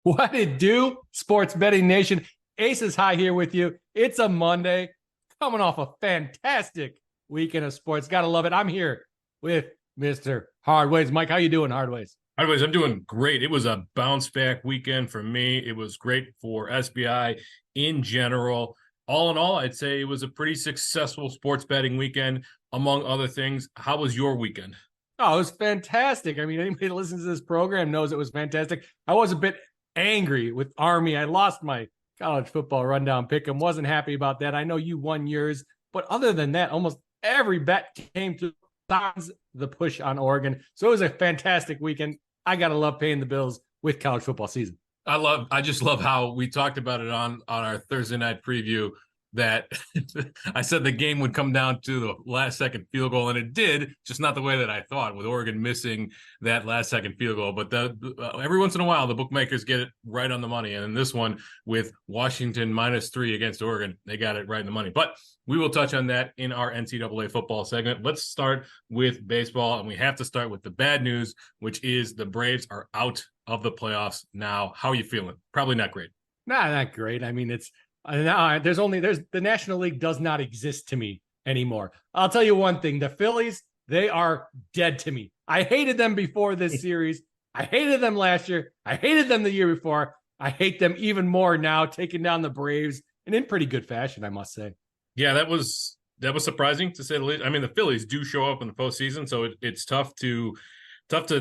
What it do, Sports Betting Nation? Ace is high here with you. It's a Monday, coming off a fantastic weekend of sports. Gotta love it. I'm here with Mr. Hardways. Mike, how you doing, Hardways? Anyways, I'm doing great. It was a bounce back weekend for me. It was great for SBI in general. All in all, I'd say it was a pretty successful sports betting weekend, among other things. How was your weekend? Oh, it was fantastic. I mean, anybody that listens to this program knows it was fantastic. I was a bit angry with Army. I lost my college football rundown pick and wasn't happy about that. I know you won yours, but other than that, almost every bet came through the push on Oregon. So it was a fantastic weekend. I gotta love paying the bills with college football season. I just love how we talked about it on our Thursday night preview that I said the game would come down to the last second field goal, and it did, just not the way that I thought, with Oregon missing that last second field goal. But every once in a while, the bookmakers get it right on the money. And in this one, with Washington -3 against Oregon, they got it right in the money. But we will touch on that in our NCAA football segment. Let's start with baseball, and we have to start with the bad news, which is the Braves are out of the playoffs now. How are you feeling? Probably not great. Nah, not great. I mean, there's the National League does not exist to me anymore. I'll tell you one thing: the Phillies, they are dead to me. I hated them before this series. I hated them last year. I hated them the year before. I hate them even more now, taking down the Braves, and in pretty good fashion, I must say. Yeah, that was surprising, to say the least. I mean, the Phillies do show up in the postseason, so it's tough to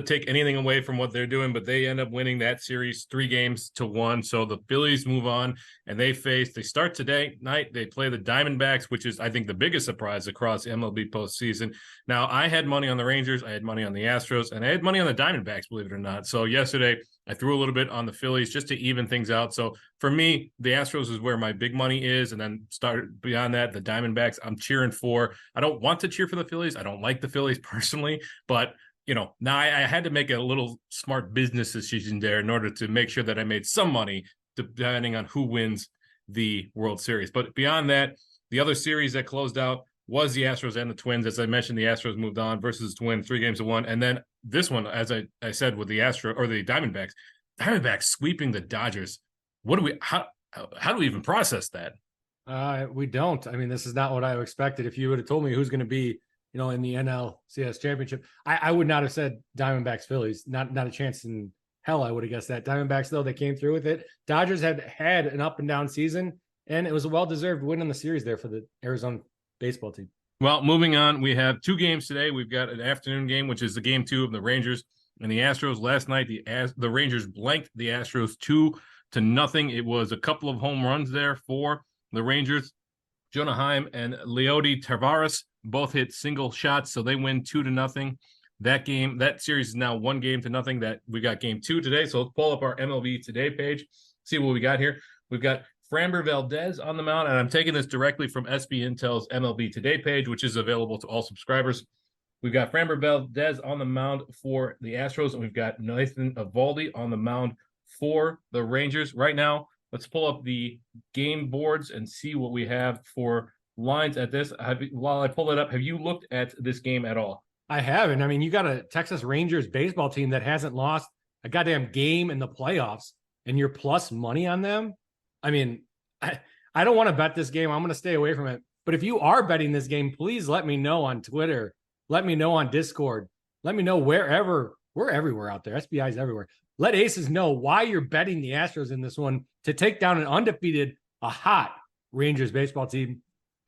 take anything away from what they're doing, but they end up winning that series 3-1. So the Phillies move on, and they start today night. They play the Diamondbacks, which is, I think, the biggest surprise across MLB postseason. Now, I had money on the Rangers, I had money on the Astros, and I had money on the Diamondbacks, believe it or not. So yesterday, I threw a little bit on the Phillies just to even things out. So for me, the Astros is where my big money is. And then beyond that, the Diamondbacks, I'm cheering for. I don't want to cheer for the Phillies. I don't like the Phillies personally, but now I had to make a little smart business decision there in order to make sure that I made some money depending on who wins the World Series. But beyond that, the other series that closed out was the Astros and the Twins. As I mentioned, the Astros moved on versus Twins 3-1. And then this one, as I said, with the Diamondbacks sweeping the Dodgers. How do we even process that? We don't. I mean, this is not what I expected. If you would have told me who's going to be in the NLCS championship, I would not have said Diamondbacks Phillies. Not a chance in hell I would have guessed that. Diamondbacks, though, they came through with it. Dodgers had an up and down season, and it was a well-deserved win in the series there for the Arizona baseball team. Well, moving on, we have two games today. We've got an afternoon game, which is the game 2 of the Rangers and the Astros. Last night, the Rangers blanked the Astros 2-0. It was a couple of home runs there for the Rangers. Jonah Heim and Leody Taveras both hit single shots, so they win 2-0. That series is now 1-0. That we got game 2 today. So let's pull up our MLB Today page, see what we got here. We've got Framber Valdez on the mound, and I'm taking this directly from SB Intel's MLB Today page, which is available to all subscribers. We've got Framber Valdez on the mound for the Astros, and we've got Nathan Eovaldi on the mound for the Rangers. Right now, let's pull up the game boards and see what we have for lines at this. While I pull it up, have you looked at this game at all? I haven't. I mean, you got a Texas Rangers baseball team that hasn't lost a goddamn game in the playoffs, and you're plus money on them. I mean, I don't want to bet this game. I'm going to stay away from it. But if you are betting this game, please let me know on Twitter. Let me know on Discord. Let me know wherever. We're everywhere out there. SBI is everywhere. Let Aces know why you're betting the Astros in this one to take down an undefeated, a hot Rangers baseball team.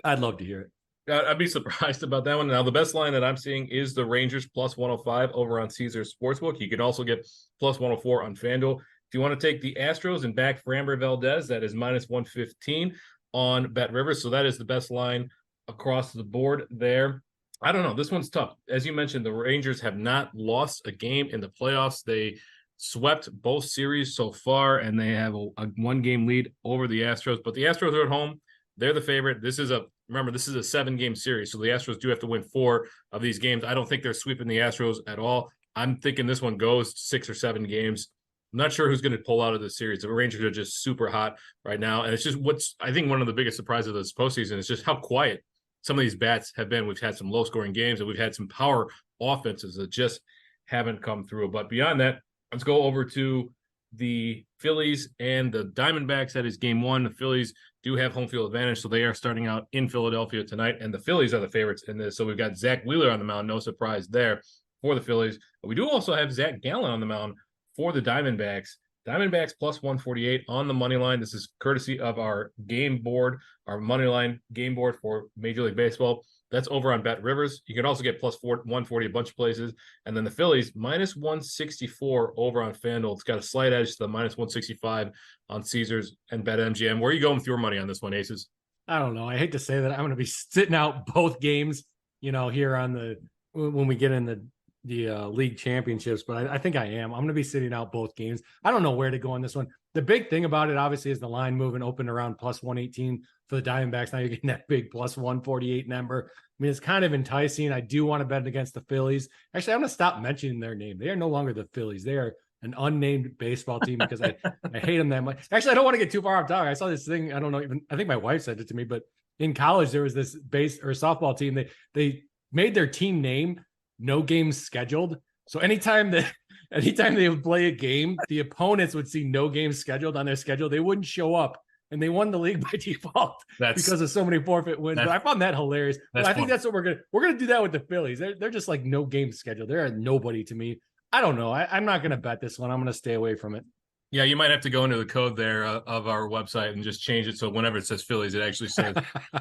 I'd love to hear it. I'd be surprised about that one. Now, the best line that I'm seeing is the Rangers plus 105 over on Caesars Sportsbook. You can also get plus 104 on FanDuel. If you want to take the Astros and back Framber Valdez, that is minus 115 on BetRivers. So that is the best line across the board there. I don't know. This one's tough. As you mentioned, the Rangers have not lost a game in the playoffs. They swept both series so far, and they have a 1-game lead over the Astros. But the Astros are at home. They're the favorite. This is a 7-game series, so the Astros do have to win 4 of these games. I don't think they're sweeping the Astros at all. I'm thinking this one goes 6 or 7 games. I'm not sure who's going to pull out of this series. The Rangers are just super hot right now, and it's just I think one of the biggest surprises of this postseason is just how quiet some of these bats have been. We've had some low-scoring games, and we've had some power offenses that just haven't come through. But beyond that, let's go over to the Phillies and the Diamondbacks. That is game one. The Phillies do have home field advantage, so they are starting out in Philadelphia tonight, and the Phillies are the favorites in this. So we've got Zach Wheeler on the mound, no surprise there for the Phillies. But we do also have Zach Gallen on the mound for the Diamondbacks. Diamondbacks plus 148 on the money line. This is courtesy of our game board, our money line game board for Major League Baseball. That's over on Bet Rivers. You can also get plus 140 a bunch of places. And then the Phillies minus 164 over on FanDuel. It's got a slight edge to the minus 165 on Caesars and BetMGM. Where are you going with your money on this one, Aces? I don't know. I hate to say that I'm going to be sitting out both games, here on when we get in the league championships, but I think I am. I'm going to be sitting out both games. I don't know where to go on this one. The big thing about it, obviously, is the line moving open around plus 118 for the Diamondbacks. Now you're getting that big plus 148 number. I mean, it's kind of enticing. I do want to bet against the Phillies. Actually, I'm going to stop mentioning their name. They are no longer the Phillies. They are an unnamed baseball team because I hate them that much. Actually, I don't want to get too far off topic. I saw this thing. I don't know. I think my wife said it to me, but in college, there was this softball team. They made their team name no games scheduled. So anytime they would play a game, the opponents would see no games scheduled on their schedule. They wouldn't show up, and they won the league by default because of so many forfeit wins. But I found that hilarious. But I think that's what we're gonna do that with the Phillies. They're just like no game scheduled. They're a nobody to me. I don't know. I'm not gonna bet this one. I'm gonna stay away from it. Yeah, you might have to go into the code there of our website and just change it so whenever it says Phillies, it actually says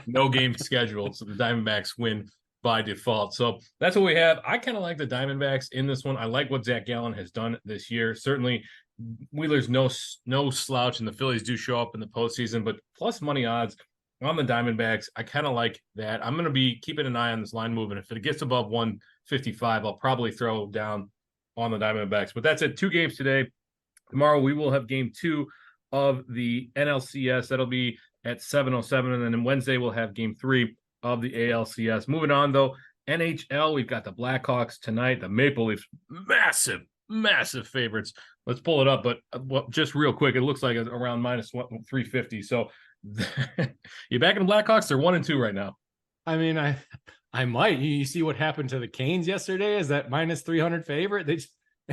no game scheduled. So the Diamondbacks win by default. So that's what we have. I kind of like the Diamondbacks in this one. I like what Zach Gallen has done this year. Certainly, Wheeler's no slouch, and the Phillies do show up in the postseason, but plus money odds on the Diamondbacks. I kind of like that. I'm going to be keeping an eye on this line movement. If it gets above 155, I'll probably throw down on the Diamondbacks. But that's it. 2 games today. Tomorrow we will have game 2 of the NLCS. That'll be at 7:07, and then on Wednesday we'll have game 3 of the ALCS. Moving on, though, NHL, we've got the Blackhawks tonight. The Maple Leafs, massive favorites. Let's pull it up, but just real quick, it looks like it's around minus 350. So you back in the Blackhawks? They're 1-2 right now. I mean, I might. You see what happened to the Canes yesterday? Is that minus 300 favorite? They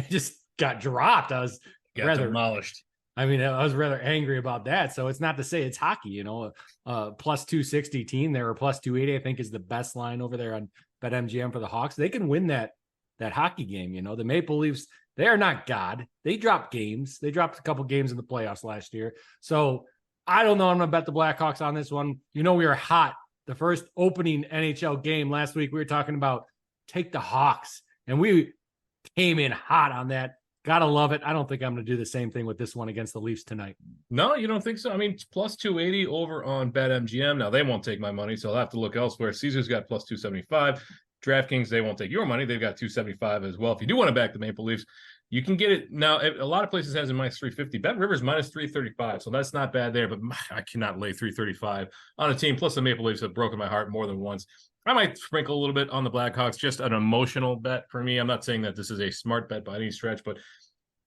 just got dropped. I was rather demolished. I mean, I was rather angry about that. So it's not to say it's hockey, plus 260 team there, or plus 280, I think is the best line over there on BetMGM for the Hawks. They can win that hockey game. The Maple Leafs, they are not God. They dropped games. They dropped a couple games in the playoffs last year. So I don't know. I'm going to bet the Blackhawks on this one. We were hot. The first opening NHL game last week, we were talking about take the Hawks, and we came in hot on that. Gotta love it. I don't think I'm going to do the same thing with this one against the Leafs tonight. No, you don't think so? I mean, it's plus 280 over on BetMGM. Now, they won't take my money, so I'll have to look elsewhere. Caesars got plus 275. DraftKings, they won't take your money. They've got 275 as well. If you do want to back the Maple Leafs, you can get it. Now, a lot of places has it minus 350. Bet Rivers minus 335, so that's not bad there, but I cannot lay 335 on a team. Plus, the Maple Leafs have broken my heart more than once. I might sprinkle a little bit on the Blackhawks, just an emotional bet for me. I'm not saying that this is a smart bet by any stretch, but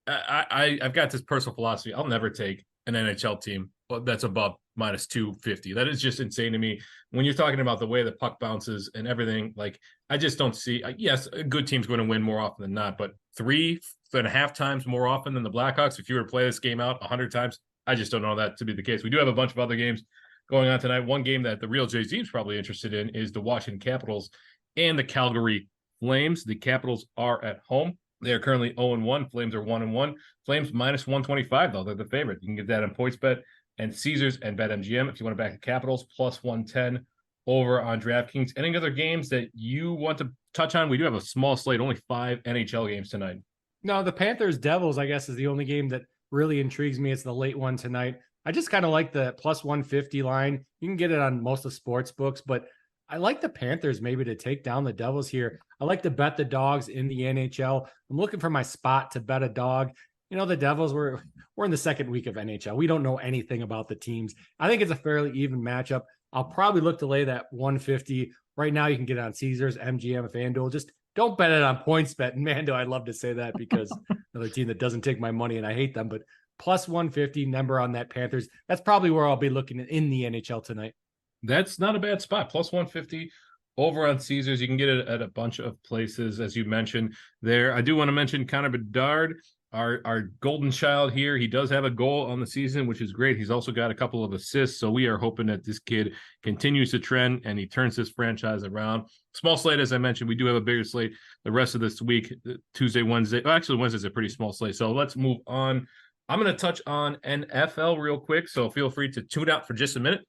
I've got this personal philosophy. I'll never take an NHL team that's above minus 250. That is just insane to me. When you're talking about the way the puck bounces and everything, like, I just don't see. Yes, a good team's going to win more often than not, but 3.5 times more often than the Blackhawks. If you were to play this game out 100 times, I just don't know that to be the case. We do have a bunch of other games going on tonight. One game that the real Jay-Z is probably interested in is the Washington Capitals and the Calgary Flames. The Capitals are at home. They are currently 0-1. Flames are 1-1. Flames minus 125, though. They're the favorite. You can get that on PointsBet and Caesars and BetMGM. If you want to back the Capitals, plus 110 over on DraftKings. Any other games that you want to touch on? We do have a small slate, only 5 NHL games tonight. No, the Panthers-Devils, I guess, is the only game that really intrigues me. It's the late one tonight. I just kind of like the plus 150 line. You can get it on most of sports books, but I like the Panthers maybe to take down the Devils here. I like to bet the dogs in the NHL. I'm looking for my spot to bet a dog. The Devils, we're in the second week of NHL. We don't know anything about the teams. I think it's a fairly even matchup. I'll probably look to lay that 150. Right now you can get it on Caesars, MGM, FanDuel. Just don't bet it on PointsBet. And man, do I love to say that because another team that doesn't take my money and I hate them, but plus 150 number on that Panthers. That's probably where I'll be looking in the NHL tonight. That's not a bad spot. Plus 150 over on Caesars. You can get it at a bunch of places, as you mentioned there. I do want to mention Connor Bedard our golden child here. He does have a goal on the season, which is great. He's also got a couple of assists. So we are hoping that this kid continues to trend and he turns this franchise around. Small slate, as I mentioned, we do have a bigger slate the rest of this week, Tuesday, Wednesday. Well, actually, Wednesday's a pretty small slate. So let's move on. I'm going to touch on NFL real quick. So feel free to tune out for just a minute.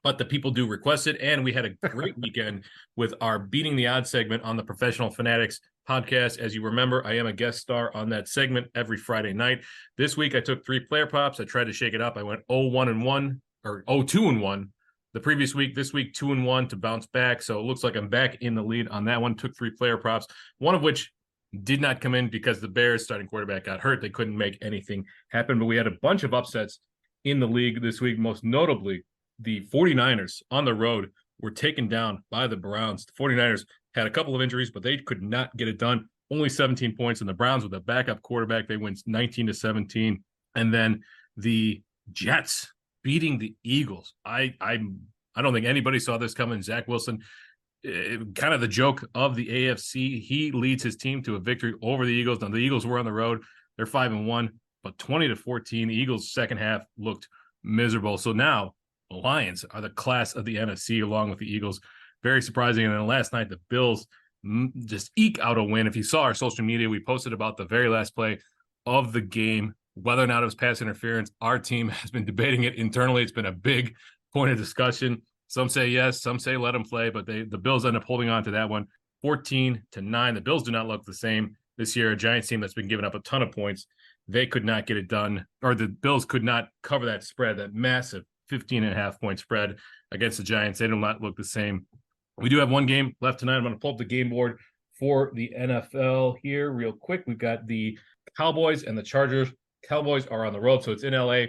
But the people do request it. And we had a great weekend with our Beating the Odds segment on the Professional Fanatics podcast. As you remember, I am a guest star on that segment every Friday night. This week, I took 3 player props. I tried to shake it up. I went 0-1-1 or 0-2-1 the previous week. This week, 2-1 to bounce back. So it looks like I'm back in the lead on that one. Took 3 player props, one of which did not come in because the Bears starting quarterback got hurt. They couldn't make anything happen. But we had a bunch of upsets in the league this week, most notably the 49ers on the road were taken down by the Browns. The 49ers had a couple of injuries, but they could not get it done. Only 17 points, and the Browns with a backup quarterback, they win 19-17. And then the Jets beating the Eagles. I don't think anybody saw this coming. Zach Wilson, kind of the joke of the AFC. He leads his team to a victory over the Eagles. Now the Eagles were on the road. They're 5-1, but 20-14. The Eagles' second half looked miserable. So now the Lions are the class of the NFC along with the Eagles. Very surprising. And then last night, the Bills just eke out a win. If you saw our social media, we posted about the very last play of the game, whether or not it was pass interference. Our team has been debating it internally. It's been a big point of discussion. Some say yes, some say let them play, but the Bills end up holding on to that one 14-9. The Bills do not look the same this year. A Giants team that's been giving up a ton of points. They could not get it done, or the Bills could not cover that spread, that massive 15.5 point spread against the Giants. They do not look the same. We do have one game left tonight. I'm going to pull up the game board for the NFL here real quick. We've got the Cowboys and the Chargers. Cowboys are on the road, so it's in LA.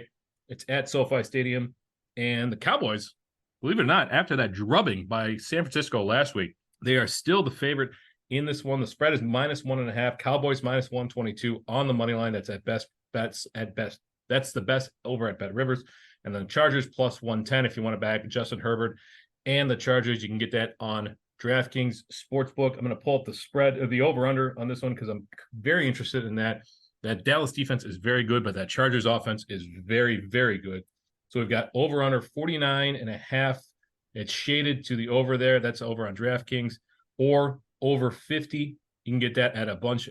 It's at SoFi Stadium. And the Cowboys, believe it or not, after that drubbing by San Francisco last week, they are still the favorite in this one. The spread is -1.5. Cowboys -122 on the money line. That's at best bets at best. That's the best over at Bet Rivers. And then Chargers +110 if you want to back Justin Herbert and the Chargers. You can get that on DraftKings Sportsbook. I'm going to pull up the spread of the over-under on this one because I'm very interested in that. That Dallas defense is very good, but that Chargers offense is very, very good. So we've got over-under 49.5. It's shaded to the over there. That's over on DraftKings. Or over 50. You can get that at a bunch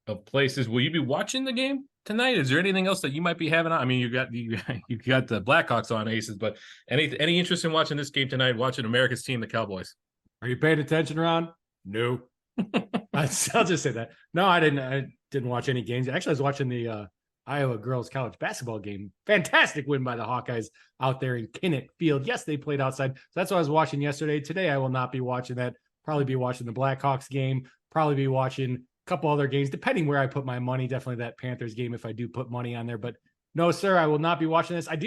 of places. Will you be watching the game tonight? Is there anything else that you might be having on? I mean, you got the Blackhawks on Aces, but any interest in watching this game tonight? Watching America's team, the Cowboys? Are you paying attention, Ron? No. I'll just say that. No, I didn't watch any games. Actually, I was watching the Iowa girls college basketball game. Fantastic win by the Hawkeyes out there in Kinnick Field. Yes, they played outside. So that's what I was watching yesterday. Today, I will not be watching that. Probably be watching the Blackhawks game. Probably be watching a couple other games, depending where I put my money. Definitely that Panthers game if I do put money on there. But no, sir, I will not be watching this. I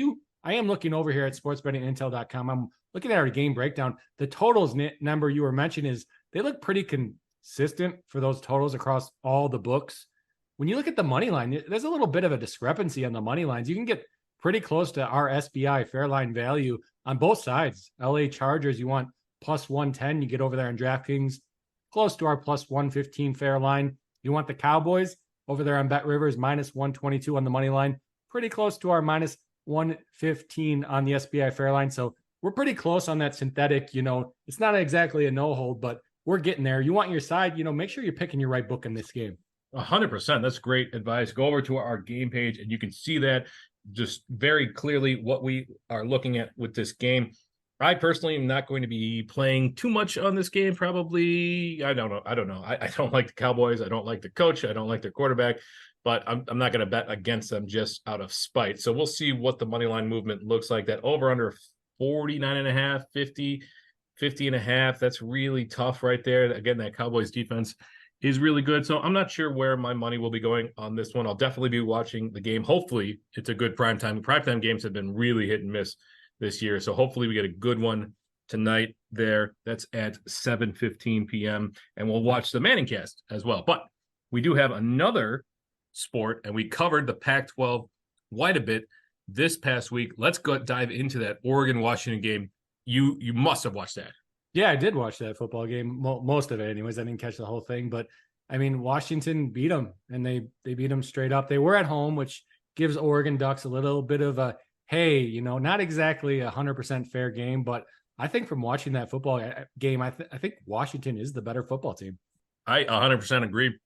am looking over here at sportsbettingintel.com. I'm looking at our game breakdown. The totals number you were mentioning is they look pretty consistent for those totals across all the books. When you look at the money line, there's a little bit of a discrepancy on the money lines. You can get pretty close to our SBI fair line value on both sides. LA Chargers, you want +110. You get over there on DraftKings, close to our +115 fair line. You want the Cowboys over there on Bet Rivers, -122 on the money line, pretty close to our -115 on the SBI fair line. So we're pretty close on that synthetic. It's not exactly a no hold, but we're getting there. You want your side, make sure you're picking your right book in this game. 100%. That's great advice. Go over to our game page and you can see that just very clearly what we are looking at with this game. I personally am not going to be playing too much on this game. Probably, I don't know. I don't like the Cowboys. I don't like the coach. I don't like their quarterback, but I'm not going to bet against them just out of spite. So we'll see what the money line movement looks like. That over under 49.5, 50.5. That's really tough right there. Again, that Cowboys defense is really good. So I'm not sure where my money will be going on this one. I'll definitely be watching the game. Hopefully it's a good primetime. Primetime games have been really hit and miss this year. So hopefully we get a good one tonight there. That's at 7:15 p.m. And we'll watch the Manning cast as well. But we do have another sport, and we covered the Pac-12 quite a bit this past week. Let's go dive into that Oregon-Washington game. You must have watched that. Yeah, I did watch that football game, most of it anyways. I didn't catch the whole thing, but I mean, Washington beat them, and they beat them straight up. They were at home, which gives Oregon Ducks a little bit of a, hey, not exactly 100% fair game, but I think from watching that football game, I think Washington is the better football team. I 100% agree.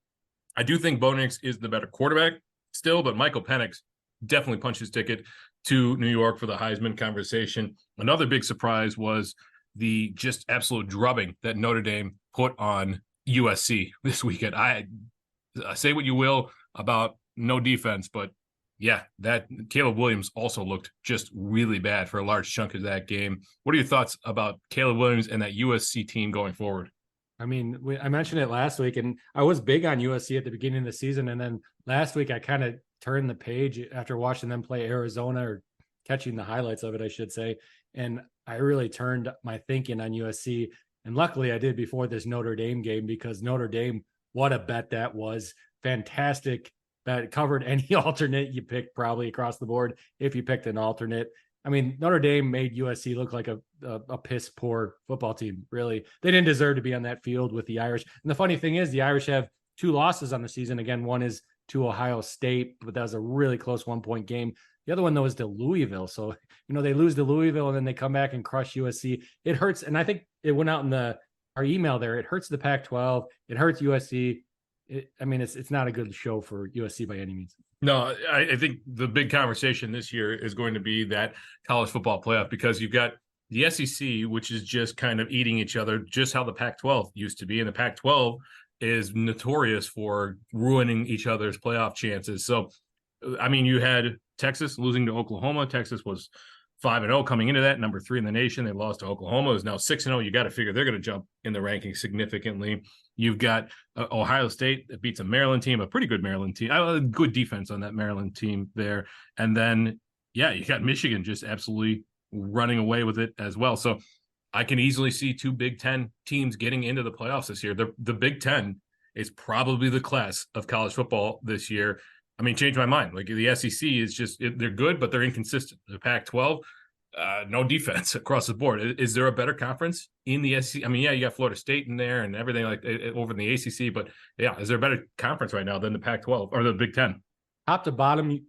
I do think Bo Nix is the better quarterback still, but Michael Penix definitely punched his ticket to New York for the Heisman conversation. Another big surprise was the just absolute drubbing that Notre Dame put on USC this weekend. I say what you will about no defense, but yeah, that Caleb Williams also looked just really bad for a large chunk of that game. What are your thoughts about Caleb Williams and that USC team going forward? I mean, I mentioned it last week, and I was big on USC at the beginning of the season. And then last week, I kind of turned the page after watching them play Arizona, or catching the highlights of it, I should say. And I really turned my thinking on USC. And luckily, I did before this Notre Dame game, because Notre Dame, what a bet that was. Fantastic bet. Covered any alternate you picked probably across the board if you picked an alternate. I mean, Notre Dame made USC look like a piss poor football team. Really, they didn't deserve to be on that field with the Irish. And the funny thing is, the Irish have 2 losses on the season. Again, one is to Ohio State, but that was a really close 1-point game. The other one, though, is to Louisville. So, they lose to Louisville and then they come back and crush USC. It hurts. And I think it went out in our email there. It hurts the Pac-12. It hurts USC. It's not a good show for USC by any means. No, I think the big conversation this year is going to be that college football playoff, because you've got the SEC, which is just kind of eating each other, just how the Pac-12 used to be. And the Pac-12 is notorious for ruining each other's playoff chances. So, I mean, you had Texas losing to Oklahoma. Texas was 5-0 coming into that, number 3 in the nation. They lost to Oklahoma, is now 6-0. You got to figure they're going to jump in the rankings significantly. You've got Ohio State that beats a Maryland team, a pretty good Maryland team, a good defense on that Maryland team there. And then, yeah, you got Michigan just absolutely running away with it as well. So I can easily see 2 Big Ten teams getting into the playoffs this year. The Big Ten is probably the class of college football this year. I mean, change my mind. Like, the SEC is just, they're good, but they're inconsistent. The Pac-12, no defense across the board. Is there a better conference in the SEC? I mean, yeah, you got Florida State in there and everything like over in the ACC, but yeah, is there a better conference right now than the Pac-12 or the Big Ten? Top to bottom,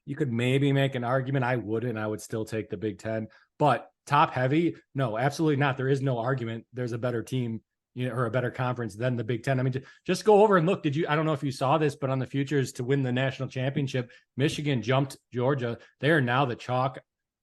you could maybe make an argument. I wouldn't. I would still take the Big Ten, but top heavy, no, absolutely not. There is no argument. There's a better team, or a better conference than the Big Ten. I mean, just go over and look. I don't know if you saw this, but on the futures to win the national championship, Michigan jumped Georgia. They are now the chalk,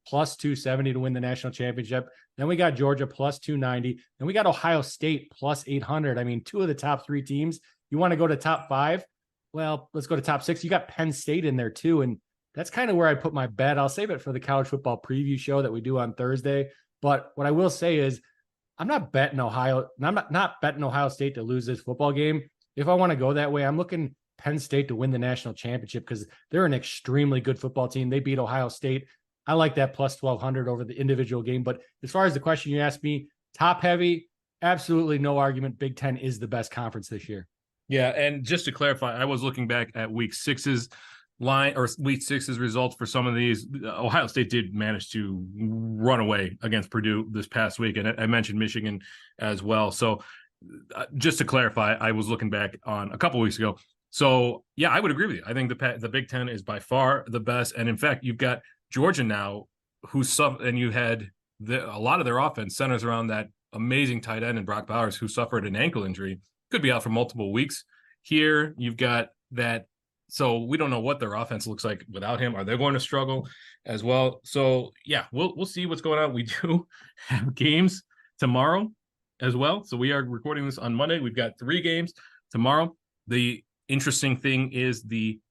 plus 270 to win the national championship. Then we got Georgia plus 290. Then we got Ohio State plus 800. I mean, 2 of the top 3 teams. You want to go to top 5? Well, let's go to top 6. You got Penn State in there too. And that's kind of where I put my bet. I'll save it for the college football preview show that we do on Thursday. But what I will say is, I'm not betting Ohio. I'm not betting Ohio State to lose this football game. If I want to go that way, I'm looking Penn State to win the national championship, because they're an extremely good football team. They beat Ohio State. I like that plus 1,200 over the individual game. But as far as the question you asked me, top heavy, absolutely no argument. Big Ten is the best conference this year. Yeah, and just to clarify, I was looking back at week 6's line, or week 6's results for some of these. Ohio State did manage to run away against Purdue this past week, and I mentioned Michigan as well. So just to clarify, I was looking back on a couple of weeks ago. So yeah, I would agree with you. I think the Big Ten is by far the best, and in fact, you've got Georgia now, and you had a lot of their offense centers around that amazing tight end in Brock Bowers, who suffered an ankle injury, could be out for multiple weeks. Here, you've got that. So we don't know what their offense looks like without him. Are they going to struggle as well? So yeah, we'll see what's going on. We do have games tomorrow as well. So we are recording this on Monday. We've got 3 games tomorrow. The interesting thing is the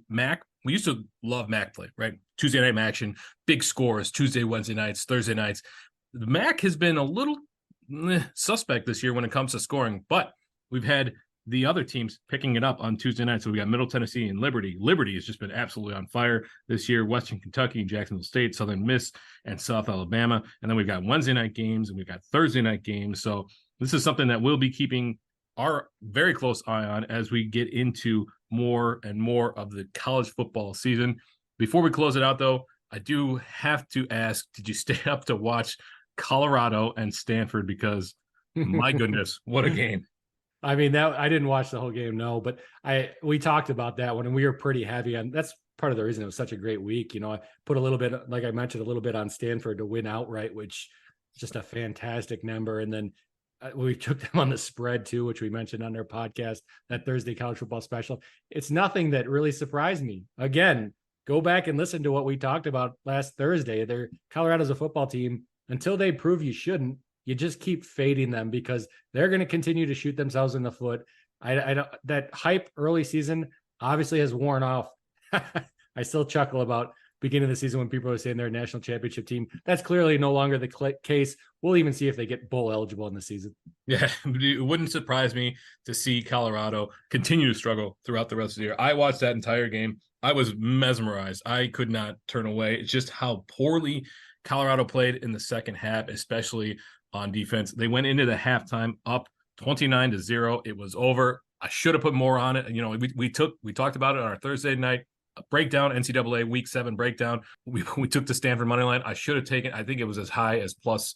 MAC. We used to love MAC play, right? Tuesday night action, big scores, Tuesday, Wednesday nights, Thursday nights. The MAC has been a little suspect this year when it comes to scoring, but we've had the other teams picking it up on Tuesday night. So we got Middle Tennessee and Liberty. Liberty has just been absolutely on fire this year. Western Kentucky, Jacksonville State, Southern Miss, and South Alabama. And then we've got Wednesday night games and we've got Thursday night games. So this is something that we'll be keeping our very close eye on as we get into more and more of the college football season. Before we close it out, though, I do have to ask, did you stay up to watch Colorado and Stanford? Because my goodness, what a game. I mean, that I didn't watch the whole game, no, but we talked about that one, and we were pretty heavy on. That's part of the reason it was such a great week. I put a little bit, like I mentioned, a little bit on Stanford to win outright, which is just a fantastic number. And then we took them on the spread too, which we mentioned on their podcast, that Thursday college football special. It's nothing that really surprised me. Again, go back and listen to what we talked about last Thursday. Colorado's a football team. Until they prove you shouldn't, you just keep fading them because they're going to continue to shoot themselves in the foot. I don't, that hype early season obviously has worn off. I still chuckle about beginning of the season when people are saying they're a national championship team. That's clearly no longer the case. We'll even see if they get bowl eligible in the season. Yeah, it wouldn't surprise me to see Colorado continue to struggle throughout the rest of the year. I watched that entire game. I was mesmerized. I could not turn away. It's just how poorly Colorado played in the second half, especially on defense. They went into the halftime up 29-0. It was over. I should have put more on it. We talked about it on our Thursday night breakdown, NCAA Week 7 breakdown. We took the Stanford money line. I should have taken, I think it was as high as plus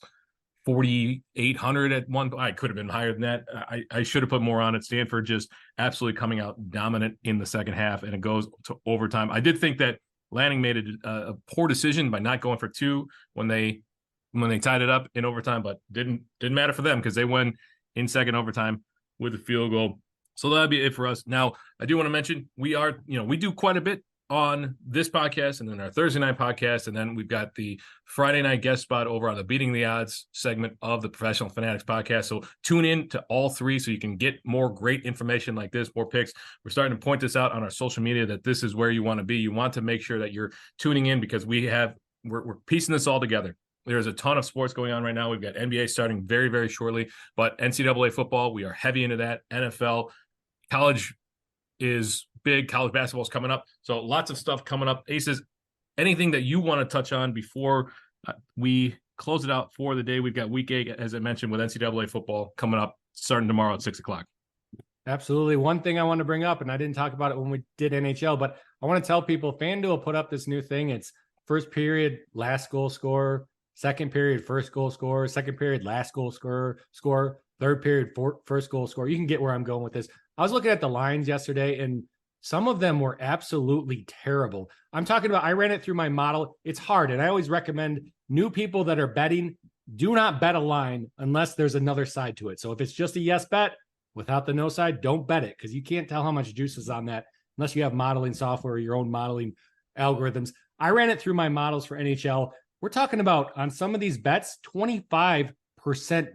4,800 at one point. I could have been higher than that. I should have put more on it. Stanford just absolutely coming out dominant in the second half, and it goes to overtime. I did think that Lanning made a poor decision by not going for two when they tied it up in overtime, but didn't matter for them because they went in second overtime with a field goal. So that'd be it for us. Now, I do want to mention we do quite a bit on this podcast and then our Thursday night podcast, and then we've got the Friday night guest spot over on the Beating the Odds segment of the Professional Fanatics podcast. So tune in to all three so you can get more great information like this, more picks. We're starting to point this out on our social media that this is where you want to be. You want to make sure that you're tuning in because we're piecing this all together. There's a ton of sports going on right now. We've got NBA starting very, very shortly, but NCAA football, we are heavy into that. NFL, college is big. College basketball is coming up. So lots of stuff coming up. Aces, anything that you want to touch on before we close it out for the day? We've got week 8, as I mentioned, with NCAA football coming up starting tomorrow at 6:00. Absolutely. One thing I want to bring up, and I didn't talk about it when we did NHL, but I want to tell people FanDuel put up this new thing. It's first period, last goal scorer, second period, first goal scorer, second period, last goal scorer, third period, first goal scorer. You can get where I'm going with this. I was looking at the lines yesterday, and some of them were absolutely terrible. I'm talking about, I ran it through my model. It's hard, and I always recommend new people that are betting, do not bet a line unless there's another side to it. So if it's just a yes bet without the no side, don't bet it because you can't tell how much juice is on that unless you have modeling software or your own modeling algorithms. I ran it through my models for NHL. We're talking about, on some of these bets, 25%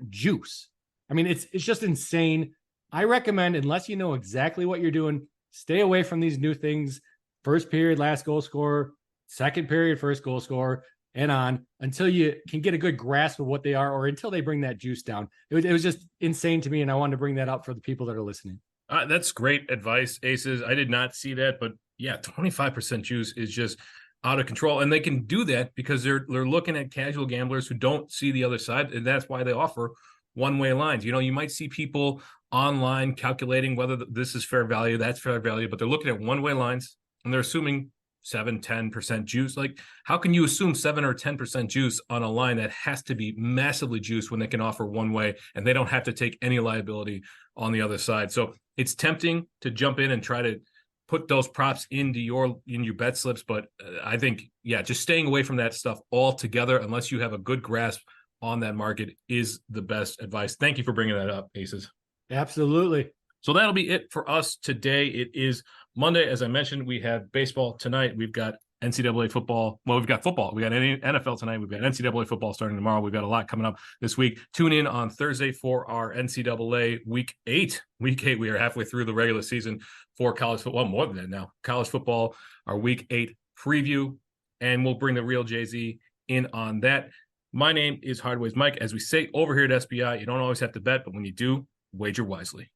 juice. I mean, it's just insane. I recommend, unless you know exactly what you're doing, stay away from these new things. First period, last goal scorer, second period, first goal scorer, and on until you can get a good grasp of what they are or until they bring that juice down. It was just insane to me, and I wanted to bring that up for the people that are listening. That's great advice, Aces. I did not see that, but yeah, 25% juice is just out of control, and they can do that because they're looking at casual gamblers who don't see the other side, and that's why they offer one-way lines. You might see people online calculating whether this is fair value, that's fair value, but they're looking at one-way lines and they're assuming 7-10% juice. Like, how can you assume 7 or 10% juice on a line that has to be massively juiced when they can offer one way and they don't have to take any liability on the other side? So it's tempting to jump in and try to put those props in your bet slips, but I think, just staying away from that stuff altogether unless you have a good grasp on that market is the best advice. Thank you for bringing that up, Aces. Absolutely. So that'll be it for us today. It is Monday. As I mentioned, we have baseball tonight. We've got NCAA football. Well, we've got football. We got NFL tonight. We've got NCAA football starting tomorrow. We've got a lot coming up this week. Tune in on Thursday for our NCAA Week 8. Week 8, we are halfway through the regular season for college football. More than that now. College football, our Week 8 preview, and we'll bring the real Jay-Z in on that. My name is Hardways Mike. As we say over here at SBI, you don't always have to bet, but when you do, wager wisely.